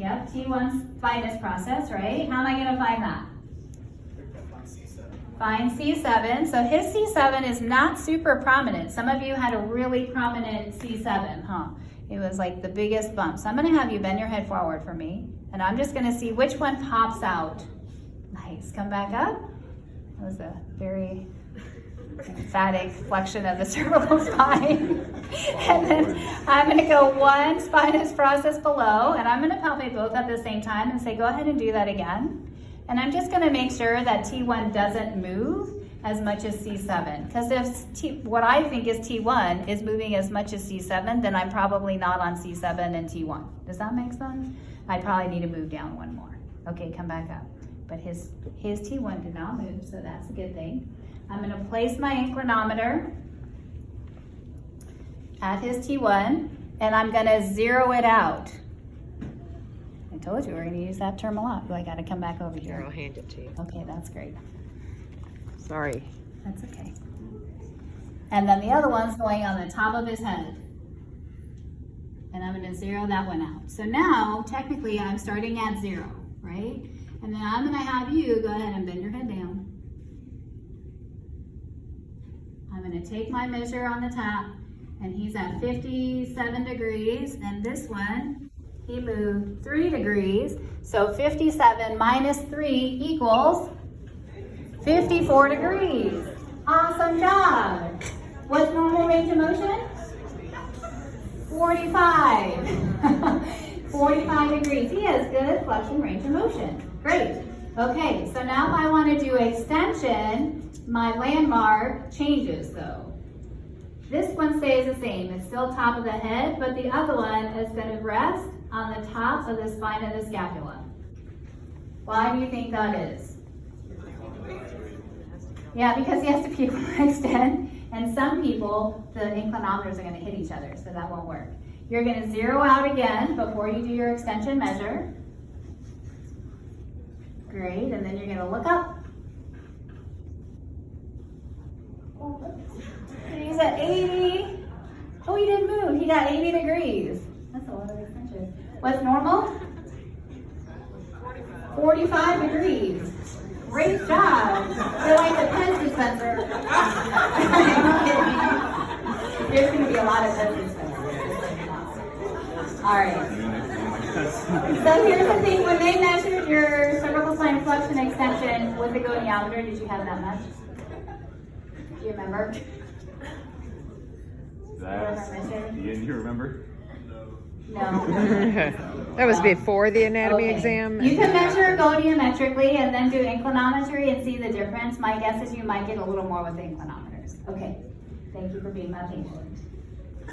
Yep, T1's find this process, right? How am I gonna find that? Find C7. So his C7 is not super prominent. Some of you had a really prominent C7, huh? It was like the biggest bump. So I'm gonna have you bend your head forward for me, and I'm just gonna see which one pops out. Nice, come back up. That was a very emphatic flexion of the cervical spine. And then I'm gonna go one spinous process below, and I'm gonna palpate both at the same time and say, go ahead and do that again. And I'm just gonna make sure that T1 doesn't move as much as C7. Because if what I think is T1 is moving as much as C7, then I'm probably not on C7 and T1. Does that make sense? I probably need to move down one more. Okay, come back up. But his T1 did not move, so that's a good thing. I'm gonna place my inclinometer at his T1, and I'm gonna zero it out. I told you we're gonna use that term a lot, but I gotta come back over here. I'll hand it to you. Okay, that's great. Sorry. That's okay. And then the other one's going on the top of his head. And I'm gonna zero that one out. So now, technically, I'm starting at 0, right? And then I'm gonna have you go ahead and bend your head down. I'm gonna take my measure on the top, and he's at 57 degrees, and this one, he moved 3 degrees. So 57 minus 3 equals 54 degrees. Awesome job. What's normal range of motion? 45. 45 degrees. He has good flexion range of motion. Great. Okay, so now if I want to do extension, my landmark changes though. This one stays the same. It's still top of the head, but the other one is going to rest on the top of the spine of the scapula. Why do you think that is? Yeah, because he has to be able to extend, and some people, the inclinometers are going to hit each other, so that won't work. You're going to zero out again before you do your extension measure. Great, and then you're going to look up. He's at 80. Oh, he didn't move. He got 80 degrees. That's a lot of extension. What's normal? 45 degrees. Great job. You're like the pen dispenser. There's going to be a lot of pen dispensers. All right. So here's the thing. When they measured your cervical spine flexion extension with the goniometer, did you have that much? Do you remember? Ian, you remember? No. That was before the anatomy exam. You can measure goniometrically and then do inclinometry and see the difference. My guess is you might get a little more with the inclinometers. Okay. Thank you for being my patient.